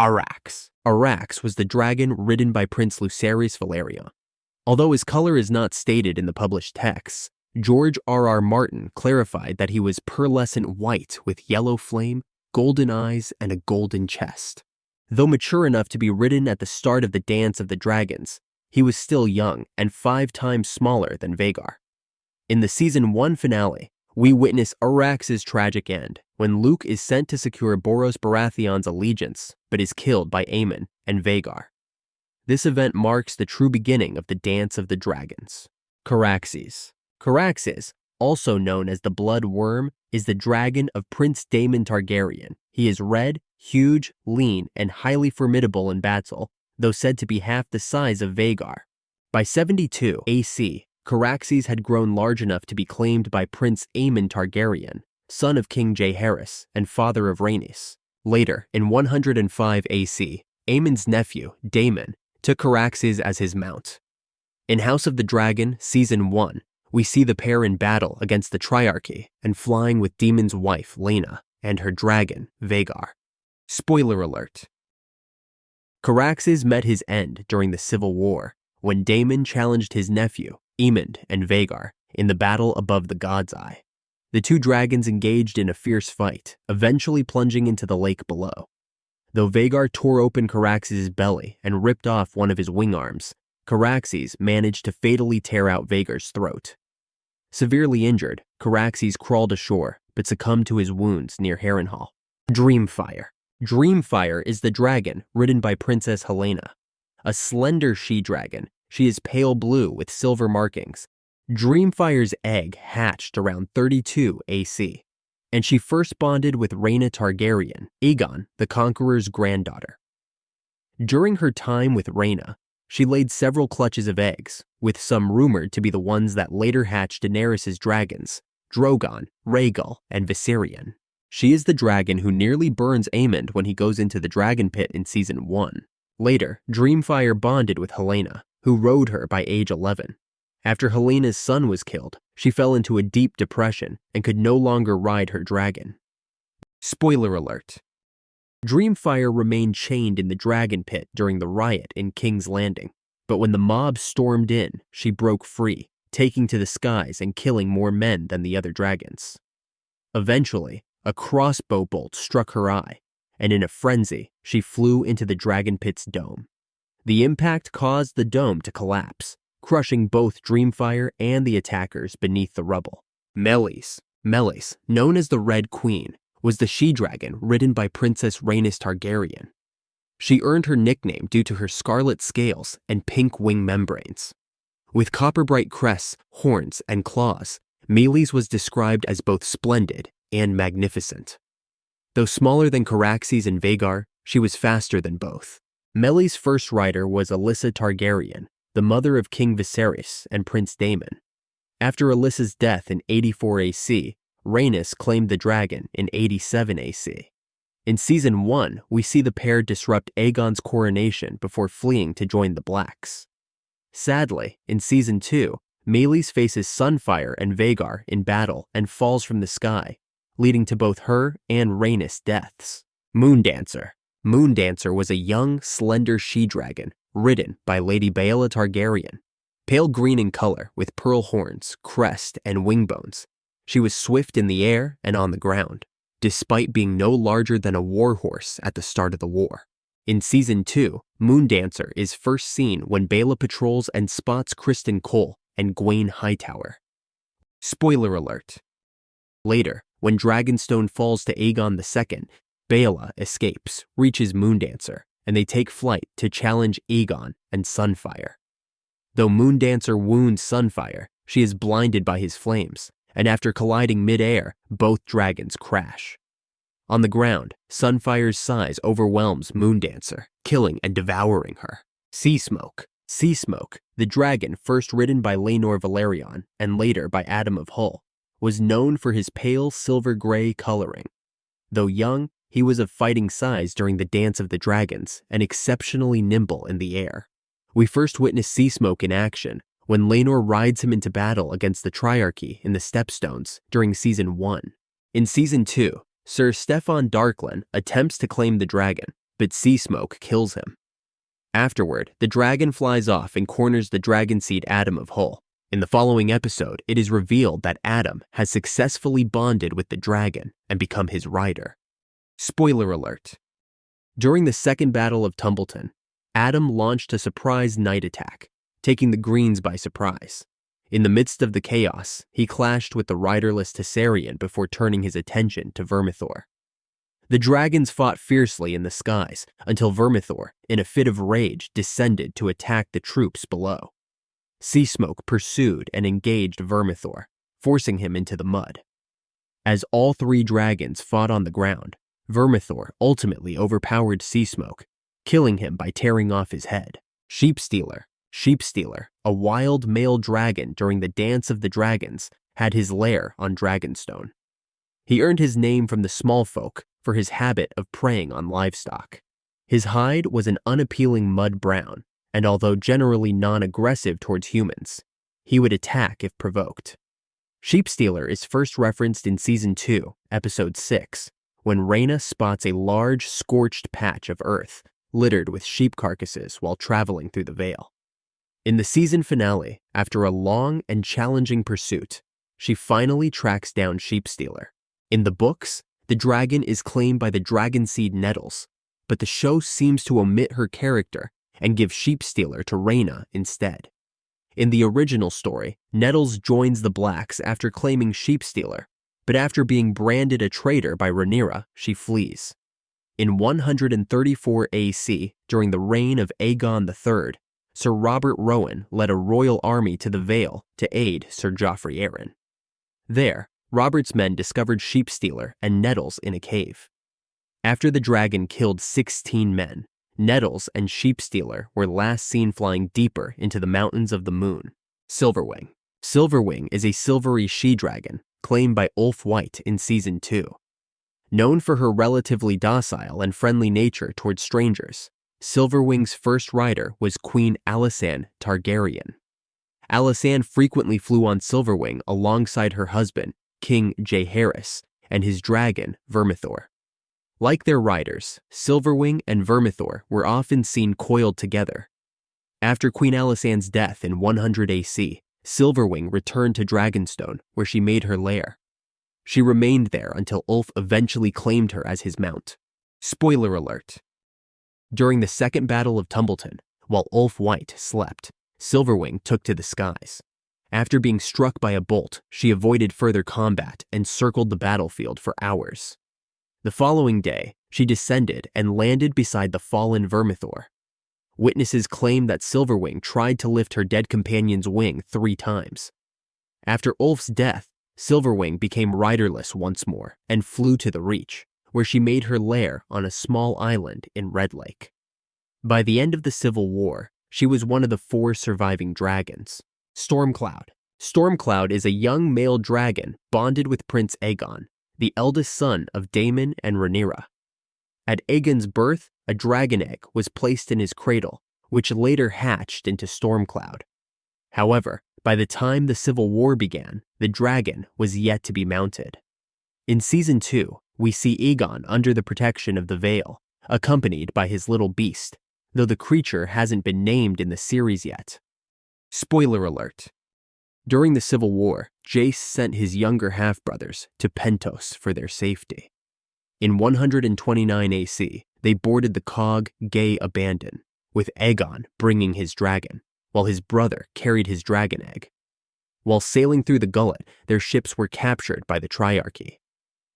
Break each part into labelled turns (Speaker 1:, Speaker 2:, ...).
Speaker 1: Arrax. Arrax was the dragon ridden by Prince Lucerys Valerion. Although his color is not stated in the published texts, George R.R. Martin clarified that he was pearlescent white with yellow flame, golden eyes, and a golden chest. Though mature enough to be ridden at the start of the Dance of the Dragons, he was still young and 5 times smaller than Vhagar. In the Season 1 finale, we witness Arrax's tragic end when Luke is sent to secure Boros Baratheon's allegiance but is killed by Aemon and Vhagar. This event marks the true beginning of the Dance of the Dragons. Caraxes. Caraxes, also known as the Blood Worm, is the dragon of Prince Daemon Targaryen. He is red, huge, lean, and highly formidable in battle, though said to be half the size of Vhagar. By 72 AC, Caraxes had grown large enough to be claimed by Prince Aemon Targaryen, son of King Jaehaerys and father of Rhaenys. Later, in 105 AC, Aemon's nephew, Daemon, took Caraxes as his mount. In House of the Dragon, Season 1, we see the pair in battle against the Triarchy and flying with Daemon's wife, Laena, and her dragon, Vhagar. Spoiler alert. Caraxes met his end during the Civil War, when Daemon challenged his nephew, Aemond and Vhagar, in the battle above the God's Eye. The two dragons engaged in a fierce fight, eventually plunging into the lake below. Though Vhagar tore open Caraxes' belly and ripped off one of his wing arms, Caraxes managed to fatally tear out Vhagar's throat. Severely injured, Caraxes crawled ashore but succumbed to his wounds near Harrenhal. Dreamfyre. Dreamfyre is the dragon ridden by Princess Helena. A slender she-dragon, she is pale blue with silver markings. Dreamfyre's egg hatched around 32 AC, and she first bonded with Rhaena Targaryen, Aegon the Conqueror's granddaughter. During her time with Rhaena, she laid several clutches of eggs, with some rumored to be the ones that later hatched Daenerys' dragons, Drogon, Rhaegal, and Viserion. She is the dragon who nearly burns Aemond when he goes into the dragon pit in Season 1. Later, Dreamfyre bonded with Helena, who rode her by age 11. After Helena's son was killed, she fell into a deep depression and could no longer ride her dragon. Spoiler alert. Dreamfyre remained chained in the dragon pit during the riot in King's Landing, but when the mob stormed in, she broke free, taking to the skies and killing more men than the other dragons. Eventually, a crossbow bolt struck her eye, and in a frenzy, she flew into the dragon pit's dome. The impact caused the dome to collapse, crushing both Dreamfyre and the attackers beneath the rubble. Meleys, known as the Red Queen, was the she-dragon ridden by Princess Rhaenys Targaryen. She earned her nickname due to her scarlet scales and pink wing membranes. With copper-bright crests, horns, and claws, Meleys was described as both splendid and magnificent. Though smaller than Caraxes and Vhagar, she was faster than both. Meleys' first rider was Alyssa Targaryen, the mother of King Viserys and Prince Daemon. After Alyssa's death in 84 AC, Rhaenys claimed the dragon in 87 AC. In Season 1, we see the pair disrupt Aegon's coronation before fleeing to join the Blacks. Sadly, in Season 2, Meleys faces Sunfyre and Vhagar in battle and falls from the sky, leading to both her and Rhaenys' deaths. Moondancer. Moondancer was a young, slender she-dragon ridden by Lady Baela Targaryen. Pale green in color with pearl horns, crest, and wing bones, she was swift in the air and on the ground, despite being no larger than a warhorse at the start of the war. In Season 2, Moondancer is first seen when Baela patrols and spots Criston Cole and Gwaine Hightower. Spoiler alert. Later, when Dragonstone falls to Aegon II, Baela escapes, reaches Moondancer, and they take flight to challenge Aegon and Sunfyre. Though Moondancer wounds Sunfyre, she is blinded by his flames, and after colliding mid-air, both dragons crash. On the ground, Sunfyre's size overwhelms Moondancer, killing and devouring her. Seasmoke. Seasmoke, the dragon first ridden by Laenor Velaryon and later by Adam of Hull, was known for his pale silver-gray coloring. Though young, he was of fighting size during the Dance of the Dragons and exceptionally nimble in the air. We first witness Seasmoke in action when Laenor rides him into battle against the Triarchy in the Stepstones during Season 1. In Season 2, Sir Steffon Darklyn attempts to claim the dragon, but Seasmoke kills him. Afterward, the dragon flies off and corners the dragon seed Adam of Hull. In the following episode, it is revealed that Adam has successfully bonded with the dragon and become his rider. Spoiler alert. During the Second Battle of Tumbleton, Adam launched a surprise night attack, taking the Greens by surprise. In the midst of the chaos, he clashed with the riderless Tessarion before turning his attention to Vermithor. The dragons fought fiercely in the skies until Vermithor, in a fit of rage, descended to attack the troops below. Seasmoke pursued and engaged Vermithor, forcing him into the mud. As all three dragons fought on the ground, Vermithor ultimately overpowered Seasmoke, killing him by tearing off his head. Sheepstealer, a wild male dragon during the Dance of the Dragons, had his lair on Dragonstone. He earned his name from the small folk for his habit of preying on livestock. His hide was an unappealing mud brown, and although generally non-aggressive towards humans, he would attack if provoked. Sheepstealer is first referenced in Season 2, Episode 6, when Rhaena spots a large, scorched patch of earth littered with sheep carcasses while traveling through the Vale. In the season finale, after a long and challenging pursuit, she finally tracks down Sheepstealer. In the books, the dragon is claimed by the Dragonseed Nettles, but the show seems to omit her character and give Sheepstealer to Rhaena instead. In the original story, Nettles joins the Blacks after claiming Sheepstealer, but after being branded a traitor by Rhaenyra, she flees. In 134 AC, during the reign of Aegon III, Sir Robert Rowan led a royal army to the Vale to aid Sir Joffrey Arryn. There, Robert's men discovered Sheepstealer and Nettles in a cave. After the dragon killed 16 men, Nettles and Sheepstealer were last seen flying deeper into the mountains of the moon. Silverwing. Silverwing is a silvery she-dragon claimed by Ulf White in Season 2. Known for her relatively docile and friendly nature towards strangers, Silverwing's first rider was Queen Alysanne Targaryen. Alysanne frequently flew on Silverwing alongside her husband, King Jaehaerys, and his dragon, Vermithor. Like their riders, Silverwing and Vermithor were often seen coiled together. After Queen Alysanne's death in 100 AC, Silverwing returned to Dragonstone, where she made her lair. She remained there until Ulf eventually claimed her as his mount. Spoiler alert. During the Second Battle of Tumbleton, while Ulf White slept, Silverwing took to the skies. After being struck by a bolt, she avoided further combat and circled the battlefield for hours. The following day, she descended and landed beside the fallen Vermithor. Witnesses claim that Silverwing tried to lift her dead companion's wing 3 times. After Ulf's death, Silverwing became riderless once more and flew to the Reach, where she made her lair on a small island in Red Lake. By the end of the Civil War, she was one of the 4 surviving dragons. Stormcloud. Stormcloud is a young male dragon bonded with Prince Aegon, the eldest son of Daemon and Rhaenyra. At Aegon's birth, a dragon egg was placed in his cradle, which later hatched into Stormcloud. However, by the time the Civil War began, the dragon was yet to be mounted. In Season 2, we see Aegon under the protection of the Vale, accompanied by his little beast, though the creature hasn't been named in the series yet. Spoiler alert. During the Civil War, Jace sent his younger half-brothers to Pentos for their safety. In 129 AC, they boarded the cog Gay Abandon, with Aegon bringing his dragon, while his brother carried his dragon egg. While sailing through the gullet, their ships were captured by the Triarchy.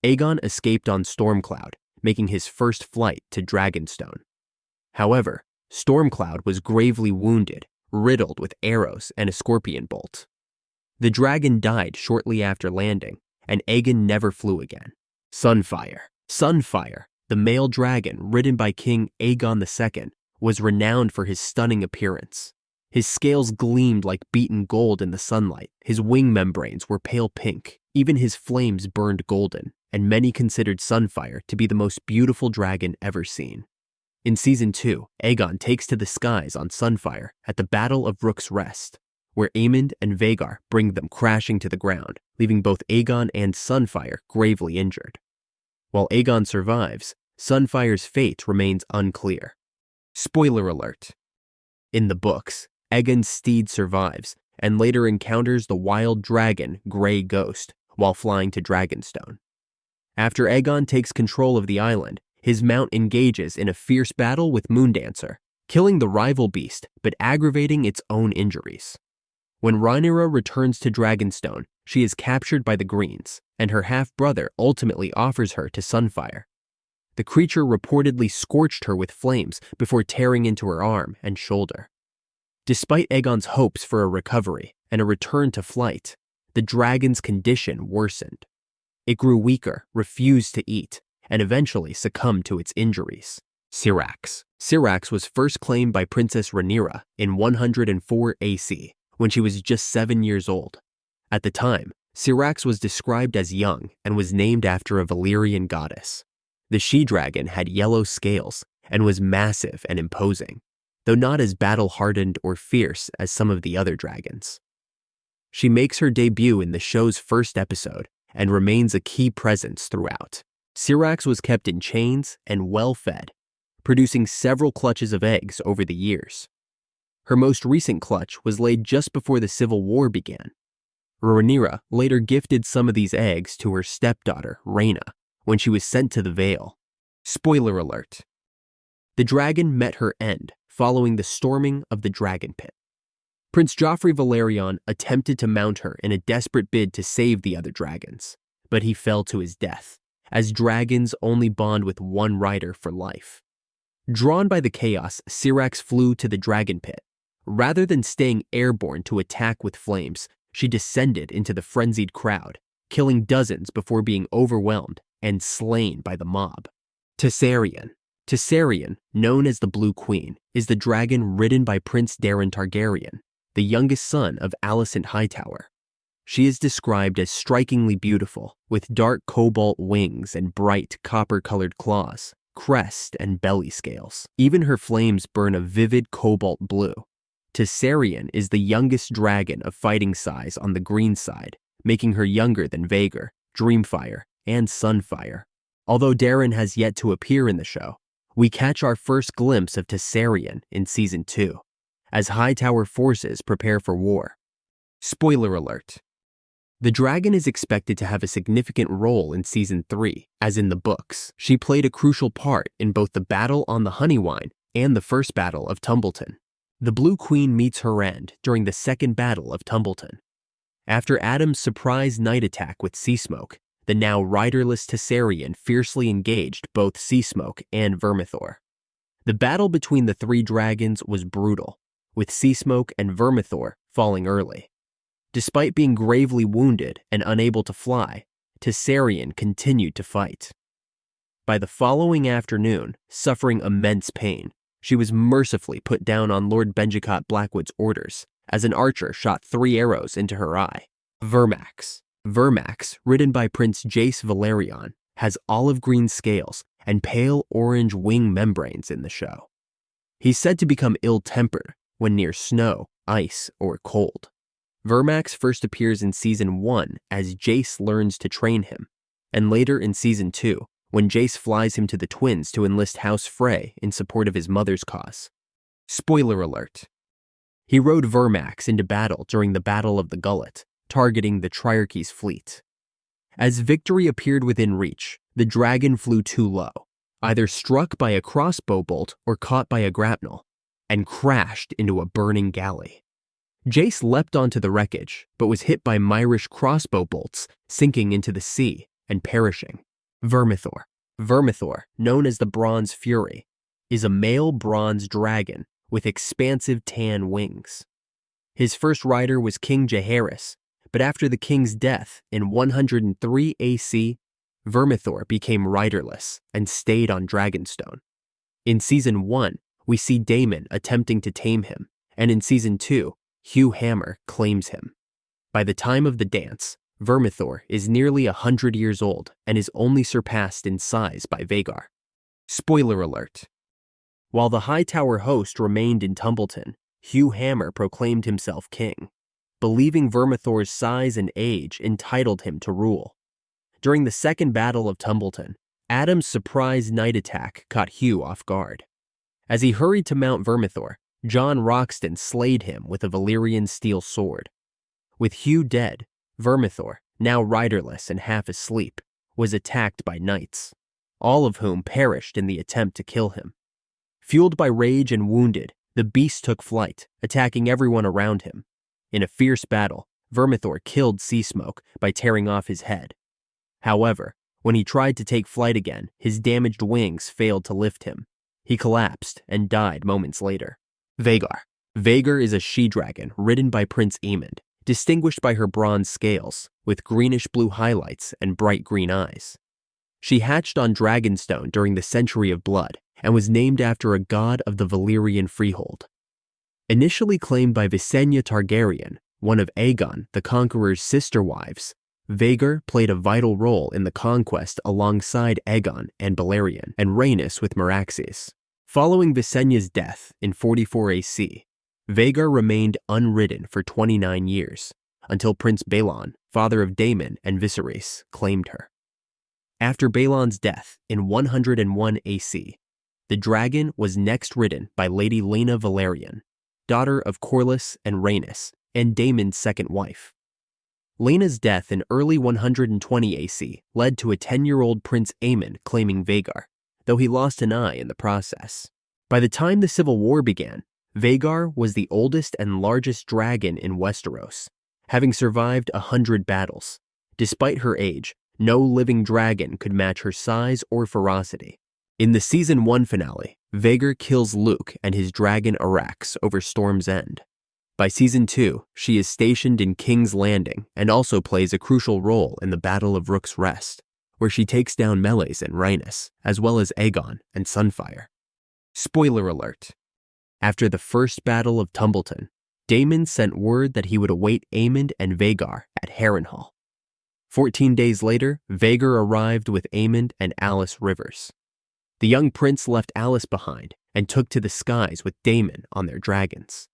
Speaker 1: Aegon escaped on Stormcloud, making his first flight to Dragonstone. However, Stormcloud was gravely wounded, riddled with arrows and a scorpion bolt. The dragon died shortly after landing, and Aegon never flew again. Sunfyre. Sunfyre, the male dragon ridden by King Aegon II, was renowned for his stunning appearance. His scales gleamed like beaten gold in the sunlight, his wing membranes were pale pink, even his flames burned golden, and many considered Sunfyre to be the most beautiful dragon ever seen. In Season 2, Aegon takes to the skies on Sunfyre at the Battle of Rook's Rest, where Aemond and Vhagar bring them crashing to the ground, leaving both Aegon and Sunfyre gravely injured. While Aegon survives, Sunfyre's fate remains unclear. Spoiler alert. In the books, Aegon's steed survives and later encounters the wild dragon Grey Ghost while flying to Dragonstone. After Aegon takes control of the island, his mount engages in a fierce battle with Moondancer, killing the rival beast but aggravating its own injuries. When Rhaenyra returns to Dragonstone, she is captured by the Greens, and her half-brother ultimately offers her to Sunfyre. The creature reportedly scorched her with flames before tearing into her arm and shoulder. Despite Aegon's hopes for a recovery and a return to flight, the dragon's condition worsened. It grew weaker, refused to eat, and eventually succumbed to its injuries. Syrax. Syrax was first claimed by Princess Rhaenyra in 104 AC, when she was just 7 years old. At the time, Syrax was described as young and was named after a Valyrian goddess. The she-dragon had yellow scales and was massive and imposing, though not as battle-hardened or fierce as some of the other dragons. She makes her debut in the show's first episode and remains a key presence throughout. Syrax was kept in chains and well-fed, producing several clutches of eggs over the years. Her most recent clutch was laid just before the Civil War began. Rhaenyra later gifted some of these eggs to her stepdaughter, Rhaena, when she was sent to the Vale. Spoiler alert. The dragon met her end following the storming of the Dragon Pit. Prince Joffrey Valerion attempted to mount her in a desperate bid to save the other dragons, but he fell to his death, as dragons only bond with one rider for life. Drawn by the chaos, Syrax flew to the Dragon Pit. Rather than staying airborne to attack with flames, she descended into the frenzied crowd, killing dozens before being overwhelmed and slain by the mob. Tessarion. Tessarion, known as the Blue Queen, is the dragon ridden by Prince Daeron Targaryen, the youngest son of Alicent Hightower. She is described as strikingly beautiful, with dark cobalt wings and bright copper-colored claws, crest, and belly scales. Even her flames burn a vivid cobalt blue. Tessarion is the youngest dragon of fighting size on the green side, making her younger than Vhagar, Dreamfyre, and Sunfyre. Although Daeron has yet to appear in the show, we catch our first glimpse of Tessarion in Season 2, as Hightower forces prepare for war. Spoiler alert. The dragon is expected to have a significant role in Season 3, as in the books. She played a crucial part in both the battle on the Honeywine and the first battle of Tumbleton. The Blue Queen meets her end during the second battle of Tumbleton. After Adam's surprise night attack with Seasmoke, the now riderless Tessarion fiercely engaged both Seasmoke and Vermithor. The battle between the three dragons was brutal, with Seasmoke and Vermithor falling early. Despite being gravely wounded and unable to fly, Tessarion continued to fight. By the following afternoon, suffering immense pain, she was mercifully put down on Lord Benjicott Blackwood's orders, as an archer shot 3 arrows into her eye. Vermax. Vermax, ridden by Prince Jace Valerion, has olive green scales and pale orange wing membranes in the show. He's said to become ill-tempered when near snow, ice, or cold. Vermax first appears in Season 1 as Jace learns to train him, and later in Season 2 when Jace flies him to the Twins to enlist House Frey in support of his mother's cause. Spoiler alert. He rode Vermax into battle during the Battle of the Gullet, targeting the Triarchy's fleet. As victory appeared within reach, the dragon flew too low, either struck by a crossbow bolt or caught by a grapnel, and crashed into a burning galley. Jace leapt onto the wreckage, but was hit by Myrish crossbow bolts, sinking into the sea and perishing. Vermithor. Vermithor, known as the Bronze Fury, is a male bronze dragon with expansive tan wings. His first rider was King Jaehaerys, but after the king's death in 103 AC, Vermithor became riderless and stayed on Dragonstone. In Season 1, we see Daemon attempting to tame him, and in Season 2, Hugh Hammer claims him. By the time of the dance, Vermithor is nearly 100 years old and is only surpassed in size by Vhagar. Spoiler alert. While the Hightower host remained in Tumbleton, Hugh Hammer proclaimed himself king, believing Vermithor's size and age entitled him to rule. During the Second Battle of Tumbleton, Adam's surprise night attack caught Hugh off guard. As he hurried to Mount Vermithor, Jon Roxton slayed him with a Valyrian steel sword. With Hugh dead, Vermithor, now riderless and half asleep, was attacked by knights, all of whom perished in the attempt to kill him. Fueled by rage and wounded, the beast took flight, attacking everyone around him. In a fierce battle, Vermithor killed Seasmoke by tearing off his head. However, when he tried to take flight again, his damaged wings failed to lift him. He collapsed and died moments later. Vhagar. Vhagar is a she-dragon ridden by Prince Aemond, distinguished by her bronze scales, with greenish-blue highlights and bright green eyes. She hatched on Dragonstone during the Century of Blood and was named after a god of the Valyrian freehold. Initially claimed by Visenya Targaryen, one of Aegon the Conqueror's sister wives, Vhagar played a vital role in the conquest alongside Aegon and Balerion and Rhaenys with Caraxes. Following Visenya's death in 44 AC, Vhagar remained unridden for 29 years, until Prince Balon, father of Daemon and Viserys, claimed her. After Balon's death in 101 AC, the dragon was next ridden by Lady Laena Velaryon, daughter of Corlys and Rhaenys, and Daemon's second wife. Laena's death in early 120 AC led to a 10-year-old Prince Aemon claiming Vhagar, though he lost an eye in the process. By the time the Civil War began, Vhagar was the oldest and largest dragon in Westeros, having survived 100 battles. Despite her age, no living dragon could match her size or ferocity. In the Season 1 finale, Vhagar kills Luke and his dragon Arrax over Storm's End. By Season 2, she is stationed in King's Landing and also plays a crucial role in the Battle of Rook's Rest, where she takes down Meleys and Rhaenys, as well as Aegon and Sunfyre. Spoiler alert. After the first Battle of Tumbleton, Daemon sent word that he would await Aemond and Vhagar at Harrenhal. 14 days later, Vhagar arrived with Aemond and Alis Rivers. The young prince left Alis behind and took to the skies with Daemon on their dragons.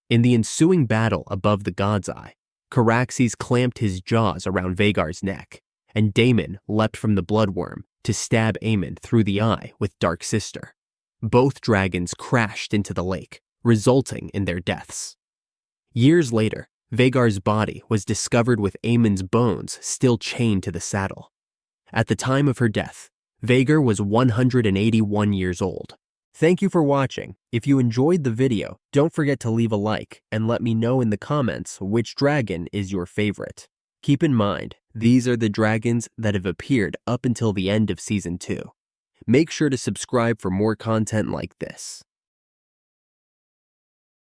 Speaker 1: In the ensuing battle above the God's Eye, Caraxes clamped his jaws around Vhagar's neck, and Daemon leapt from the bloodworm to stab Aemond through the eye with Dark Sister. Both dragons crashed into the lake, resulting in their deaths. Years later, Vhagar's body was discovered with Aemond's bones still chained to the saddle. At the time of her death, Vhagar was 181 years old. Thank you for watching. If you enjoyed the video, don't forget to leave a like and let me know in the comments which dragon is your favorite. Keep in mind, these are the dragons that have appeared up until the end of Season 2. Make sure to subscribe for more content like this.